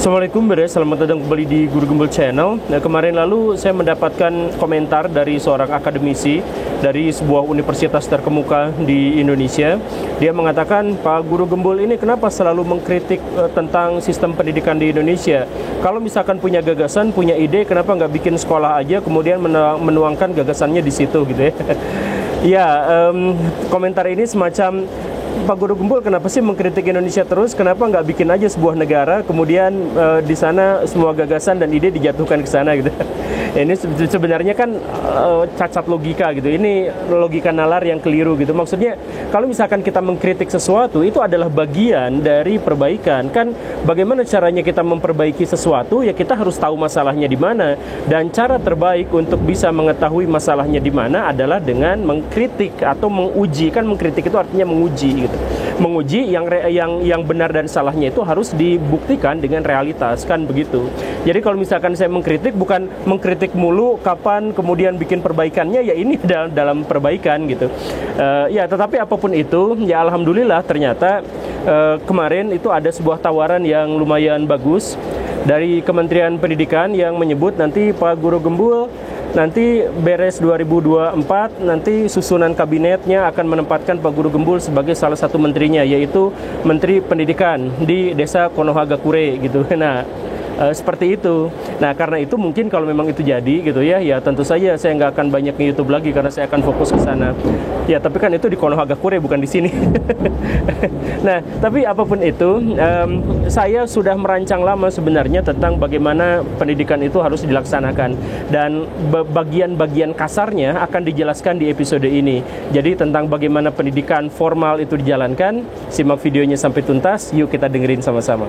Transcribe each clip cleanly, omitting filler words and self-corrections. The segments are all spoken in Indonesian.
Assalamualaikum beres, selamat datang kembali di Guru Gembul Channel. Nah, kemarin lalu saya mendapatkan komentar dari seorang akademisi dari sebuah universitas terkemuka di Indonesia. Dia mengatakan, Pak Guru Gembul ini kenapa selalu mengkritik tentang sistem pendidikan di Indonesia? Kalau misalkan punya gagasan, punya ide, kenapa nggak bikin sekolah aja kemudian menuangkan gagasannya di situ gitu ya? Ya, komentar ini semacam, Pak Guru Gembul kenapa sih mengkritik Indonesia terus? Kenapa nggak bikin aja sebuah negara, kemudian di sana semua gagasan dan ide dijatuhkan ke sana gitu? Ini sebenarnya kan cacat logika gitu. Ini logika nalar yang keliru gitu. Maksudnya kalau misalkan kita mengkritik sesuatu itu adalah bagian dari perbaikan. Kan bagaimana caranya kita memperbaiki sesuatu? Ya kita harus tahu masalahnya di mana. Dan cara terbaik untuk bisa mengetahui masalahnya di mana adalah dengan mengkritik atau menguji. Kan mengkritik itu artinya menguji gitu. Menguji yang benar dan salahnya itu harus dibuktikan dengan realitas, kan begitu. Jadi kalau misalkan saya mengkritik, bukan mengkritik mulu kapan kemudian bikin perbaikannya, ya ini dalam perbaikan gitu. Ya tetapi apapun itu, ya alhamdulillah ternyata kemarin itu ada sebuah tawaran yang lumayan bagus dari Kementerian Pendidikan yang menyebut nanti Pak Guru Gembul nanti beres 2024, nanti susunan kabinetnya akan menempatkan Pak Guru Gembul sebagai salah satu menterinya, yaitu Menteri Pendidikan di Desa Konohagakure gitu. Nah, seperti itu. Nah, karena itu mungkin kalau memang itu jadi gitu ya, ya tentu saja saya nggak akan banyak di YouTube lagi karena saya akan fokus ke sana. Ya, tapi kan itu di Konohagakure bukan di sini. Nah, tapi apapun itu, saya sudah merancang lama sebenarnya tentang bagaimana pendidikan itu harus dilaksanakan, dan bagian-bagian kasarnya akan dijelaskan di episode ini. Jadi tentang bagaimana pendidikan formal itu dijalankan, simak videonya sampai tuntas. Yuk kita dengerin sama-sama.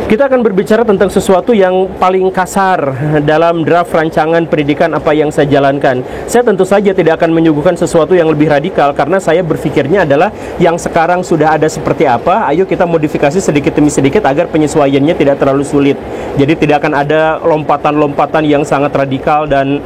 Kita akan berbicara tentang sesuatu yang paling kasar dalam draft rancangan pendidikan apa yang saya jalankan. Saya tentu saja tidak akan menyuguhkan sesuatu yang lebih radikal karena saya berpikirnya adalah yang sekarang sudah ada seperti apa, ayo kita modifikasi sedikit demi sedikit agar penyesuaiannya tidak terlalu sulit. Jadi tidak akan ada lompatan-lompatan yang sangat radikal dan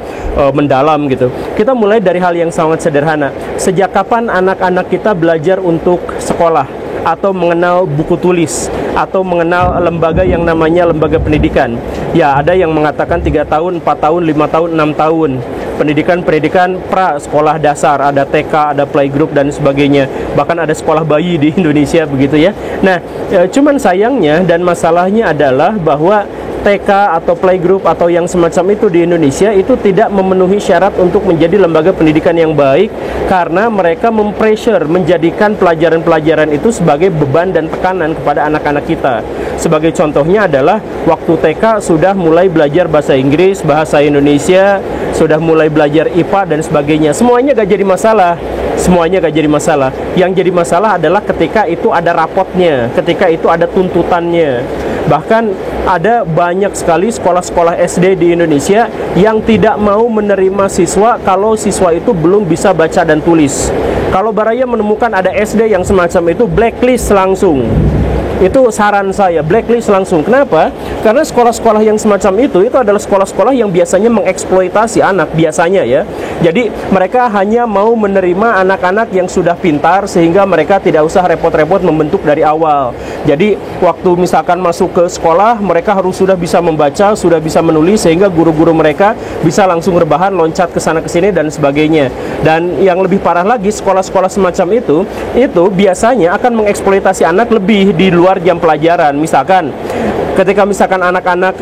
mendalam gitu. Kita mulai dari hal yang sangat sederhana. Sejak kapan anak-anak kita belajar untuk sekolah atau mengenal buku tulis atau mengenal lembaga yang namanya lembaga pendidikan? Ya, ada yang mengatakan 3 tahun, 4 tahun, 5 tahun, 6 tahun. Pendidikan pra sekolah dasar, ada TK, ada playgroup dan sebagainya. Bahkan ada sekolah bayi di Indonesia begitu ya. Nah, cuman sayangnya dan masalahnya adalah bahwa TK atau playgroup atau yang semacam itu di Indonesia itu tidak memenuhi syarat untuk menjadi lembaga pendidikan yang baik karena mereka mempressure, menjadikan pelajaran-pelajaran itu sebagai beban dan tekanan kepada anak-anak kita. Sebagai contohnya adalah waktu TK sudah mulai belajar bahasa Inggris, bahasa Indonesia, sudah mulai belajar IPA dan sebagainya. Semuanya gak jadi masalah. Semuanya gak jadi masalah. Yang jadi masalah adalah ketika itu ada rapotnya, ketika itu ada tuntutannya. Bahkan ada banyak sekali sekolah-sekolah SD di Indonesia yang tidak mau menerima siswa kalau siswa itu belum bisa baca dan tulis. Kalau Baraya menemukan ada SD yang semacam itu, blacklist langsung. Itu saran saya, blacklist langsung. Kenapa? Karena sekolah-sekolah yang semacam itu adalah sekolah-sekolah yang biasanya mengeksploitasi anak, biasanya ya. Jadi mereka hanya mau menerima anak-anak yang sudah pintar sehingga mereka tidak usah repot-repot membentuk dari awal. Jadi waktu misalkan masuk ke sekolah, mereka harus sudah bisa membaca, sudah bisa menulis, sehingga guru-guru mereka bisa langsung rebahan, loncat ke sana ke sini dan sebagainya. Dan yang lebih parah lagi, sekolah-sekolah semacam itu biasanya akan mengeksploitasi anak lebih di luar jam pelajaran. Misalkan ketika anak-anak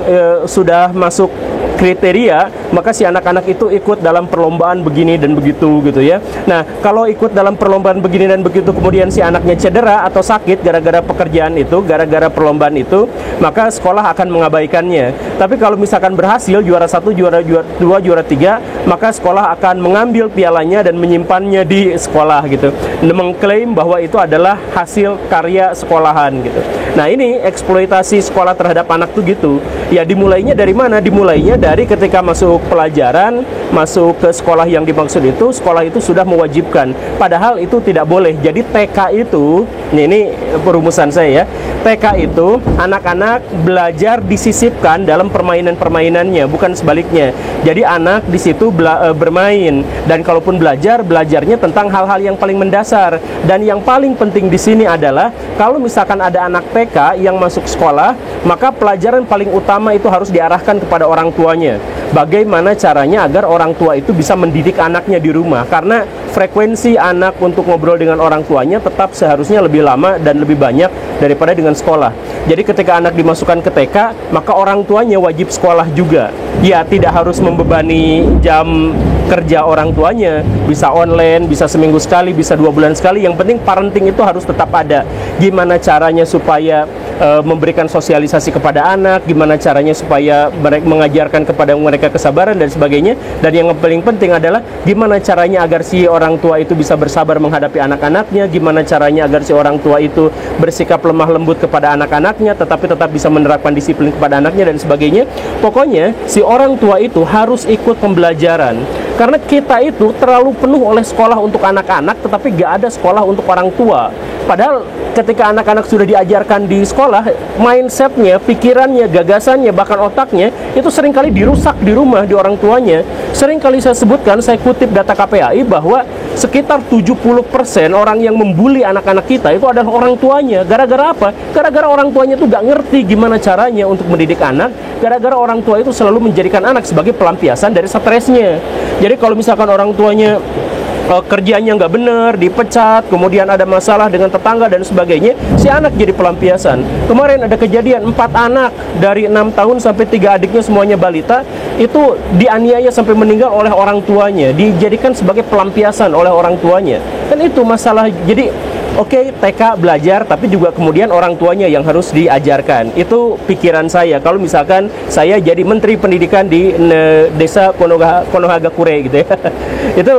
sudah masuk kriteria, maka si anak-anak itu ikut dalam perlombaan begini dan begitu gitu ya. Nah, kalau ikut dalam perlombaan begini dan begitu kemudian si anaknya cedera atau sakit gara-gara pekerjaan itu, gara-gara perlombaan itu, maka sekolah akan mengabaikannya. Tapi kalau misalkan berhasil juara 1, juara 2, juara 3, maka sekolah akan mengambil pialanya dan menyimpannya di sekolah gitu. Mengklaim bahwa itu adalah hasil karya sekolahan gitu. Nah, ini eksploitasi sekolah terhadap anak tuh gitu. Ya, dimulainya dari mana? Dimulainya dari ketika masuk pelajaran, masuk ke sekolah yang dimaksud itu, sekolah itu sudah mewajibkan. Padahal itu tidak boleh. Jadi TK itu, ini perumusan saya ya, TK itu anak-anak belajar disisipkan dalam permainan-permainannya, bukan sebaliknya. Jadi anak di situ bermain, dan kalaupun belajarnya tentang hal-hal yang paling mendasar. Dan yang paling penting di sini adalah kalau misalkan ada anak TK yang masuk sekolah, maka pelajaran paling utama itu harus diarahkan kepada orang tuanya. Bagaimana caranya agar orang tua itu bisa mendidik anaknya di rumah, karena frekuensi anak untuk ngobrol dengan orang tuanya tetap seharusnya lebih lama dan lebih banyak daripada dengan sekolah. Jadi ketika anak dimasukkan ke TK, maka orang tuanya wajib sekolah juga. Ya, tidak harus membebani jam kerja orang tuanya, bisa online, bisa seminggu sekali, bisa 2 bulan sekali. Yang penting parenting itu harus tetap ada. Gimana caranya supaya memberikan sosialisasi kepada anak, gimana caranya supaya mereka mengajarkan kepada mereka kesabaran dan sebagainya. Dan yang paling penting adalah gimana caranya agar si orang tua itu bisa bersabar menghadapi anak-anaknya, gimana caranya agar si orang tua itu bersikap lemah lembut kepada anak-anaknya tetapi tetap bisa menerapkan disiplin kepada anaknya dan sebagainya. Pokoknya si orang tua itu harus ikut pembelajaran. Karena kita itu terlalu penuh oleh sekolah untuk anak-anak, tetapi gak ada sekolah untuk orang tua. Padahal ketika anak-anak sudah diajarkan di sekolah, mindsetnya, pikirannya, gagasannya, bahkan otaknya, itu seringkali dirusak di rumah, di orang tuanya. Seringkali saya sebutkan, saya kutip data KPAI bahwa sekitar 70% orang yang membuli anak-anak kita itu adalah orang tuanya. Gara-gara apa? Gara-gara orang tuanya itu gak ngerti gimana caranya untuk mendidik anak. Gara-gara orang tua itu selalu menjadikan anak sebagai pelampiasan dari stresnya. Jadi kalau misalkan orang tuanya kerjanya nggak benar, dipecat, kemudian ada masalah dengan tetangga dan sebagainya, si anak jadi pelampiasan. Kemarin ada kejadian 4 anak dari 6 tahun sampai 3 adiknya semuanya balita, itu dianiaya sampai meninggal oleh orang tuanya, dijadikan sebagai pelampiasan oleh orang tuanya. Dan itu masalah. Jadi oke, TK belajar, tapi juga kemudian orang tuanya yang harus diajarkan. Itu pikiran saya. Kalau misalkan saya jadi Menteri Pendidikan di desa Konohagakure gitu ya.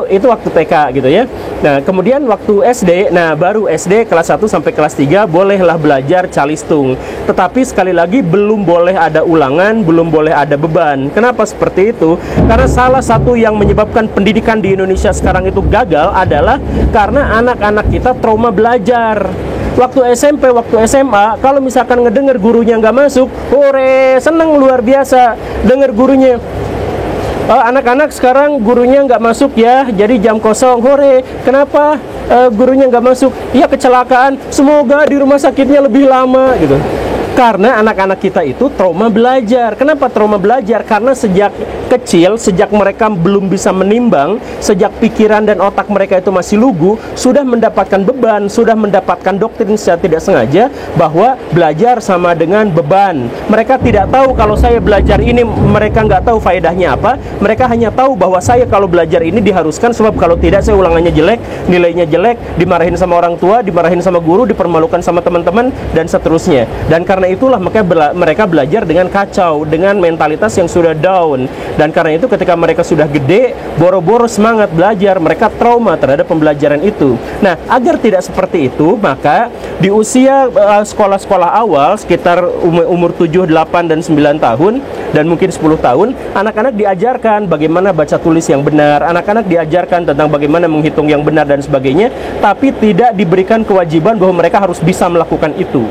itu waktu TK gitu ya. Nah, kemudian waktu SD, baru SD kelas 1 sampai kelas 3 bolehlah belajar calistung. Tetapi sekali lagi belum boleh ada ulangan, belum boleh ada beban. Kenapa seperti itu? Karena salah satu yang menyebabkan pendidikan di Indonesia sekarang itu gagal adalah karena anak-anak kita trauma belajar. Waktu SMP, waktu SMA, kalau misalkan ngedenger gurunya nggak masuk, hore, seneng luar biasa denger gurunya. Anak-anak sekarang gurunya nggak masuk ya, jadi jam kosong, hore. Kenapa gurunya nggak masuk? Iya, kecelakaan, semoga di rumah sakitnya lebih lama gitu. Karena anak-anak kita itu trauma belajar. Kenapa trauma belajar? Karena sejak kecil, sejak mereka belum bisa menimbang, sejak pikiran dan otak mereka itu masih lugu, sudah mendapatkan beban, sudah mendapatkan doktrin secara tidak sengaja bahwa belajar sama dengan beban. Mereka tidak tahu kalau saya belajar ini, mereka nggak tahu faedahnya apa. Mereka hanya tahu bahwa saya kalau belajar ini diharuskan, sebab kalau tidak saya ulangannya jelek, nilainya jelek, dimarahin sama orang tua, dimarahin sama guru, dipermalukan sama teman-teman, dan seterusnya. Dan karena itulah mereka belajar dengan kacau, dengan mentalitas yang sudah down. Dan karena itu ketika mereka sudah gede, boro-boro semangat belajar, mereka trauma terhadap pembelajaran itu. Nah, agar tidak seperti itu, maka di usia sekolah-sekolah awal, sekitar umur 7, 8, dan 9 tahun, dan mungkin 10 tahun, anak-anak diajarkan bagaimana baca tulis yang benar, anak-anak diajarkan tentang bagaimana menghitung yang benar dan sebagainya, tapi tidak diberikan kewajiban bahwa mereka harus bisa melakukan itu.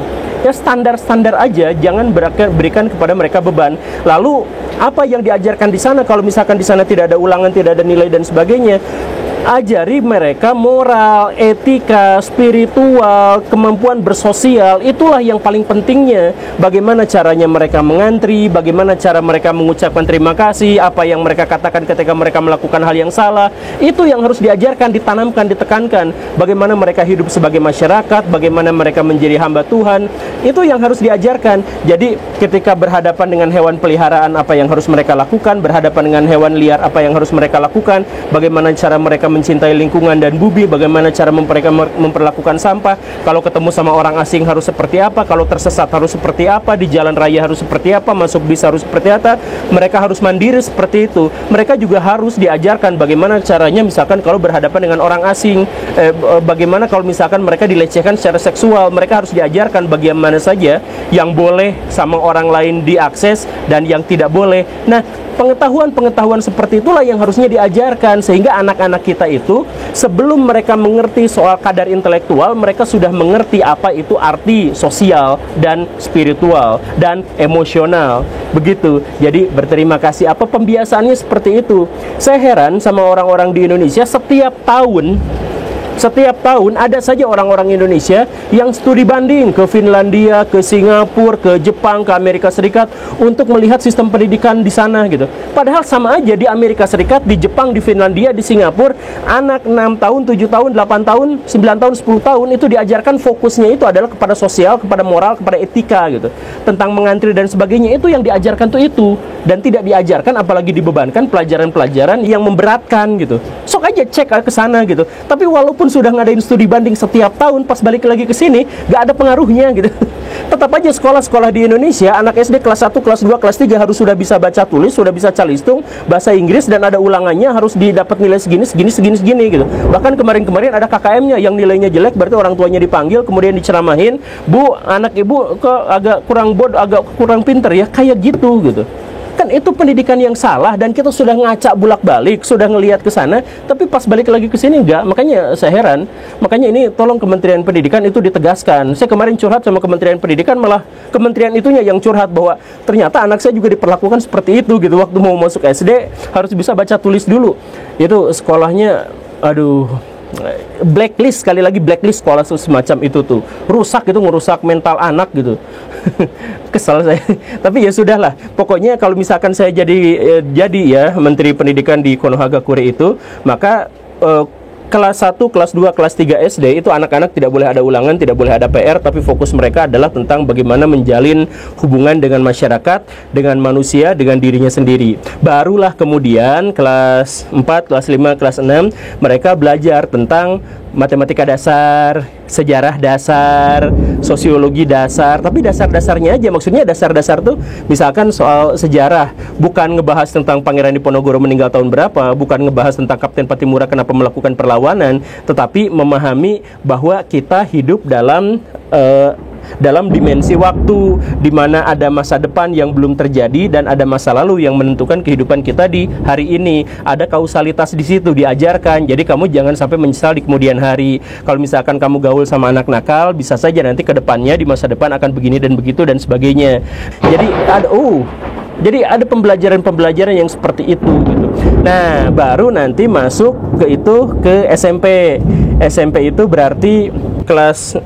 Ya, standar-standar aja, jangan berikan kepada mereka beban. Lalu apa yang diajarkan di sana kalau misalkan di sana tidak ada ulangan, tidak ada nilai dan sebagainya? Ajari mereka moral, etika, spiritual, kemampuan bersosial. Itulah yang paling pentingnya. Bagaimana caranya mereka mengantri, bagaimana cara mereka mengucapkan terima kasih, apa yang mereka katakan ketika mereka melakukan hal yang salah. Itu yang harus diajarkan, ditanamkan, ditekankan. Bagaimana mereka hidup sebagai masyarakat, bagaimana mereka menjadi hamba Tuhan. Itu yang harus diajarkan. Jadi ketika berhadapan dengan hewan peliharaan, apa yang harus mereka lakukan, berhadapan dengan hewan liar, apa yang harus mereka lakukan, bagaimana cara mereka mencintai lingkungan dan bumi, bagaimana cara mereka memperlakukan sampah, kalau ketemu sama orang asing harus seperti apa, kalau tersesat harus seperti apa, di jalan raya harus seperti apa, masuk bis harus seperti apa, mereka harus mandiri seperti itu. Mereka juga harus diajarkan bagaimana caranya misalkan kalau berhadapan dengan orang asing, bagaimana kalau misalkan mereka dilecehkan secara seksual, mereka harus diajarkan bagaimana saja yang boleh sama orang lain diakses dan yang tidak boleh. Nah, pengetahuan-pengetahuan seperti itulah yang harusnya diajarkan sehingga anak-anak kita masa itu, sebelum mereka mengerti soal kadar intelektual, mereka sudah mengerti apa itu arti sosial dan spiritual dan emosional. Begitu. Jadi berterima kasih. Apa pembiasaannya seperti itu? Saya heran sama orang-orang di Indonesia. Setiap tahun ada saja orang-orang Indonesia yang studi banding ke Finlandia, ke Singapura, ke Jepang, ke Amerika Serikat untuk melihat sistem pendidikan di sana gitu. Padahal sama aja di Amerika Serikat, di Jepang, di Finlandia, di Singapura, anak 6 tahun, 7 tahun, 8 tahun, 9 tahun, 10 tahun itu diajarkan fokusnya itu adalah kepada sosial, kepada moral, kepada etika gitu. Tentang mengantri dan sebagainya, itu yang diajarkan tuh itu. Dan tidak diajarkan apalagi dibebankan pelajaran-pelajaran yang memberatkan gitu. Sok aja cek ke sana gitu. Tapi walaupun sudah ngadain studi banding setiap tahun, pas balik lagi ke sini gak ada pengaruhnya gitu. Tetap aja sekolah-sekolah di Indonesia, anak SD kelas 1, kelas 2, kelas 3 harus sudah bisa baca tulis, sudah bisa calistung, bahasa Inggris, dan ada ulangannya, harus didapat nilai segini gitu. Bahkan kemarin-kemarin ada KKM-nya yang nilainya jelek, berarti orang tuanya dipanggil, kemudian diceramahin, "Bu, anak ibu agak kurang pinter ya," kayak gitu. Kan itu pendidikan yang salah, dan kita sudah ngacak bulak-balik, sudah ngelihat ke sana, tapi pas balik lagi ke sini enggak. Makanya saya heran. Makanya ini tolong Kementerian Pendidikan itu ditegaskan. Saya kemarin curhat sama Kementerian Pendidikan, malah kementerian itunya yang curhat bahwa ternyata anak saya juga diperlakukan seperti itu gitu. Waktu mau masuk SD harus bisa baca tulis dulu. Itu sekolahnya, aduh, blacklist, sekali lagi blacklist sekolah semacam itu tuh. Rusak, itu ngerusak mental anak gitu. Kesal saya. Tapi ya sudahlah. Pokoknya kalau misalkan saya jadi ya Menteri Pendidikan di Konohagakure itu, maka kelas 1, kelas 2, kelas 3 SD itu anak-anak tidak boleh ada ulangan, tidak boleh ada PR, tapi fokus mereka adalah tentang bagaimana menjalin hubungan dengan masyarakat, dengan manusia, dengan dirinya sendiri. Barulah kemudian kelas 4, kelas 5, kelas 6 mereka belajar tentang matematika dasar, sejarah dasar, sosiologi dasar, tapi dasar-dasarnya aja. Maksudnya dasar-dasar tuh misalkan soal sejarah, bukan ngebahas tentang Pangeran Diponegoro meninggal tahun berapa, bukan ngebahas tentang Kapten Patimura kenapa melakukan perlawanan, tetapi memahami bahwa kita hidup dalam dimensi waktu di mana ada masa depan yang belum terjadi dan ada masa lalu yang menentukan kehidupan kita di hari ini. Ada kausalitas di situ diajarkan. Jadi kamu jangan sampai menyesal di kemudian hari. Kalau misalkan kamu gaul sama anak nakal, bisa saja nanti ke depannya di masa depan akan begini dan begitu dan sebagainya. Jadi ada pembelajaran-pembelajaran yang seperti itu gitu. Nah, baru nanti masuk ke SMP. SMP itu berarti kelas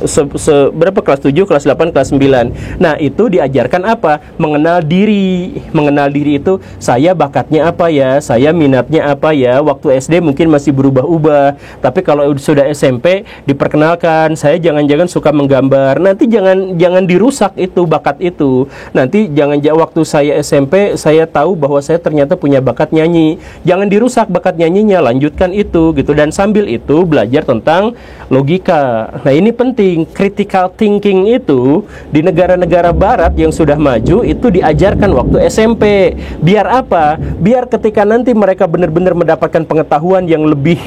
berapa? Kelas 7, kelas 8, kelas 9. Nah, itu diajarkan apa? Mengenal diri. Mengenal diri itu, saya bakatnya apa ya? Saya minatnya apa ya? Waktu SD mungkin masih berubah-ubah. Tapi kalau sudah SMP, diperkenalkan, saya jangan-jangan suka menggambar. Nanti jangan dirusak itu bakat itu. Nanti waktu saya SMP, saya tahu bahwa saya ternyata punya bakat nyanyi. Jangan dirusak bakat nyanyinya, lanjutkan itu gitu. Dan sambil itu belajar tentang logika. Nah, ini penting. Critical thinking itu di negara-negara barat yang sudah maju itu diajarkan waktu SMP. Biar apa? Biar ketika nanti mereka benar-benar mendapatkan pengetahuan yang lebih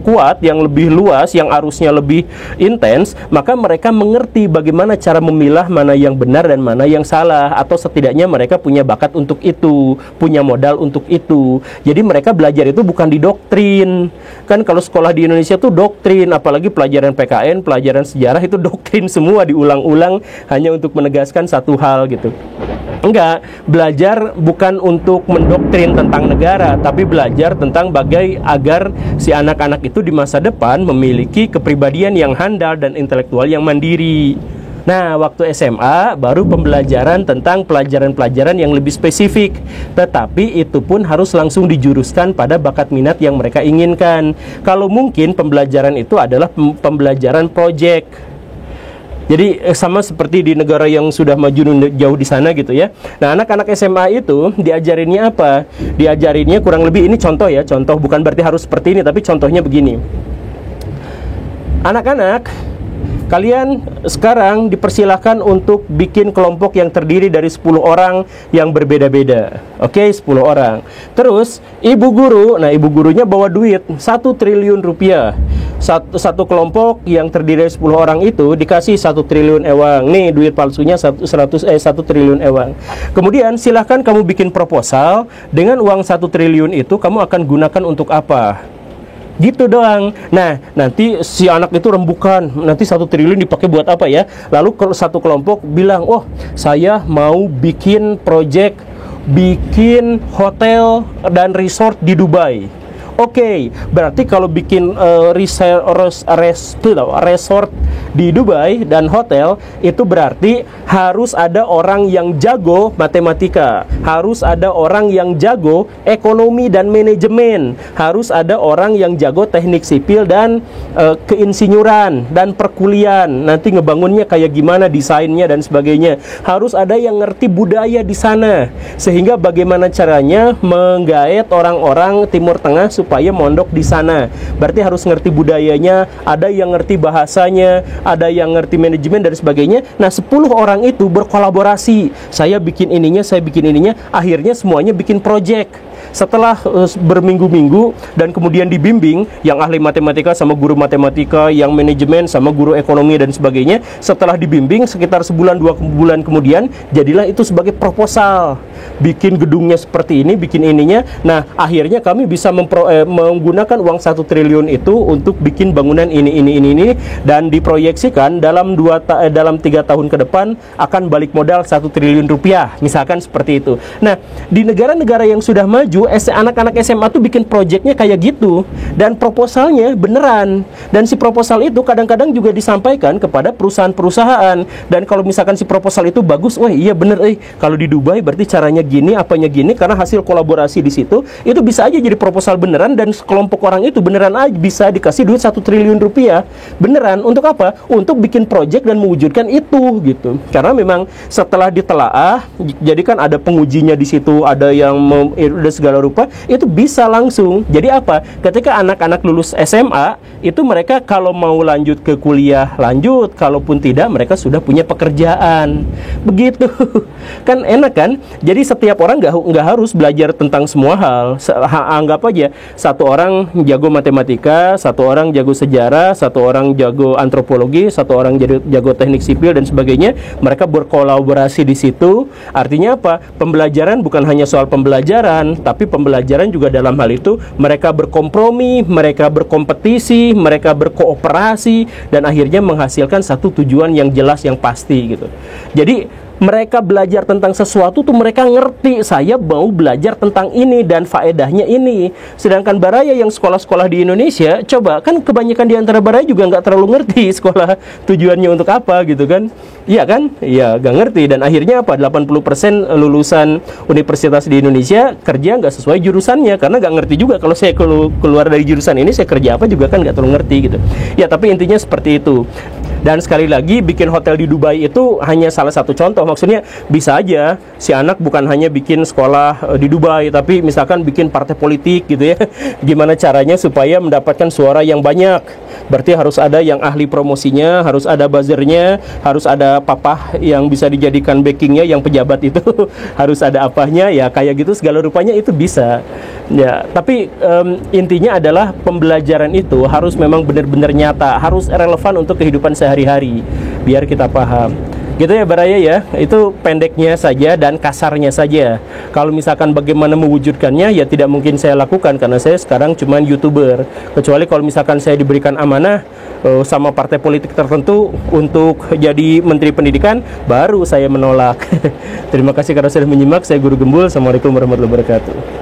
kuat, yang lebih luas, yang arusnya lebih intens, maka mereka mengerti bagaimana cara memilah mana yang benar dan mana yang salah, atau setidaknya mereka punya bakat untuk itu, punya modal untuk itu. Jadi mereka belajar itu bukan didoktrin. Kan kalau sekolah di Indonesia tuh doktrin, apalagi pelajaran PKN, pelajaran sejarah itu doktrin semua, diulang-ulang hanya untuk menegaskan satu hal gitu. Enggak, belajar bukan untuk mendoktrin tentang negara, tapi belajar tentang agar si anak-anak itu di masa depan memiliki kepribadian yang handal dan intelektual yang mandiri. Nah, waktu SMA baru pembelajaran tentang pelajaran-pelajaran yang lebih spesifik. Tetapi itu pun harus langsung dijuruskan pada bakat minat yang mereka inginkan. Kalau mungkin pembelajaran itu adalah pembelajaran project. Jadi sama seperti di negara yang sudah maju jauh di sana gitu ya. Nah, anak-anak SMA itu diajarinnya apa? Diajarinnya kurang lebih, ini contoh ya, contoh, bukan berarti harus seperti ini, tapi contohnya begini. Anak-anak, kalian sekarang dipersilahkan untuk bikin kelompok yang terdiri dari 10 orang yang berbeda-beda. Oke, 10 orang. Terus, ibu guru, nah ibu gurunya bawa duit 1 triliun rupiah. Satu kelompok yang terdiri dari 10 orang itu dikasih 1 triliun ewang. Nih, duit palsunya 1 triliun ewang. Kemudian, silahkan kamu bikin proposal. Dengan uang 1 triliun itu, kamu akan gunakan untuk apa? Gitu doang. Nah, nanti si anak itu rembukan, nanti 1 triliun dipakai buat apa ya? Lalu satu kelompok bilang, oh saya mau bikin project, bikin hotel dan resort di Dubai. Oke, berarti kalau bikin resort di Dubai dan hotel, itu berarti harus ada orang yang jago matematika, harus ada orang yang jago ekonomi dan manajemen, harus ada orang yang jago teknik sipil dan keinsinyuran dan perkuliahan. Nanti ngebangunnya kayak gimana, desainnya dan sebagainya. Harus ada yang ngerti budaya di sana, sehingga bagaimana caranya menggaet orang-orang Timur Tengah supaya mondok di sana. Berarti harus ngerti budayanya, ada yang ngerti bahasanya, ada yang ngerti manajemen dan sebagainya. Nah, 10 orang itu berkolaborasi. Saya bikin ininya, saya bikin ininya, akhirnya semuanya bikin project. Setelah berminggu-minggu dan kemudian dibimbing, yang ahli matematika sama guru matematika, yang manajemen sama guru ekonomi dan sebagainya, setelah dibimbing sekitar sebulan 2 bulan kemudian, jadilah itu sebagai proposal. Bikin gedungnya seperti ini, bikin ininya. Nah, akhirnya kami bisa menggunakan uang 1 triliun itu untuk bikin bangunan ini dan diproyeksikan dalam 3 tahun ke depan akan balik modal 1 triliun rupiah, misalkan seperti itu. Nah, di negara-negara yang sudah maju, anak-anak SMA tuh bikin proyeknya kayak gitu, dan proposalnya beneran. Dan si proposal itu kadang-kadang juga disampaikan kepada perusahaan-perusahaan. Dan kalau misalkan si proposal itu bagus, wah iya bener, kalau di Dubai berarti caranya gini, apanya gini, karena hasil kolaborasi di situ, itu bisa aja jadi proposal beneran, dan sekelompok orang itu beneran aja bisa dikasih duit 1 triliun rupiah. Beneran, untuk apa? Untuk bikin proyek dan mewujudkan itu, gitu. Karena memang setelah ditelaah, jadi kan ada pengujinya di situ, ada yang udah segala rupa, itu bisa langsung. Jadi apa? Ketika anak-anak lulus SMA, itu mereka kalau mau lanjut ke kuliah, lanjut. Kalaupun tidak, mereka sudah punya pekerjaan. Begitu. Kan enak kan? Jadi setiap orang nggak harus belajar tentang semua hal. Anggap aja, satu orang jago matematika, satu orang jago sejarah, satu orang jago antropologi, satu orang jago teknik sipil dan sebagainya. Mereka berkolaborasi di situ. Artinya apa? Pembelajaran bukan hanya soal pembelajaran, tapi pembelajaran juga dalam hal itu mereka berkompromi, mereka berkompetisi, mereka berkooperasi, dan akhirnya menghasilkan satu tujuan yang jelas, yang pasti gitu. Jadi mereka belajar tentang sesuatu tuh mereka ngerti, saya mau belajar tentang ini dan faedahnya ini. Sedangkan baraya yang sekolah-sekolah di Indonesia, coba kan kebanyakan di antara baraya juga nggak terlalu ngerti sekolah tujuannya untuk apa gitu kan. Iya kan? Iya, nggak ngerti. Dan akhirnya apa? 80% lulusan universitas di Indonesia kerja nggak sesuai jurusannya, karena nggak ngerti juga. Kalau saya keluar dari jurusan ini, saya kerja apa juga kan nggak terlalu ngerti gitu. Ya, tapi intinya seperti itu. Dan sekali lagi, bikin hotel di Dubai itu hanya salah satu contoh. Maksudnya bisa aja si anak bukan hanya bikin sekolah di Dubai, tapi misalkan bikin partai politik gitu ya. Gimana caranya supaya mendapatkan suara yang banyak? Berarti harus ada yang ahli promosinya, harus ada buzzernya, harus ada papah yang bisa dijadikan backingnya, yang pejabat itu harus ada apanya, ya kayak gitu segala rupanya itu bisa. Ya, tapi intinya adalah pembelajaran itu harus memang benar-benar nyata, harus relevan untuk kehidupan sehari-hari, biar kita paham. Gitu ya Baraya ya, itu pendeknya saja dan kasarnya saja. Kalau misalkan bagaimana mewujudkannya, ya tidak mungkin saya lakukan karena saya sekarang cuma YouTuber. Kecuali kalau misalkan saya diberikan amanah sama partai politik tertentu untuk jadi Menteri Pendidikan, baru saya menolak. Terima kasih karena sudah menyimak. Saya Guru Gembul. Assalamualaikum warahmatullahi wabarakatuh.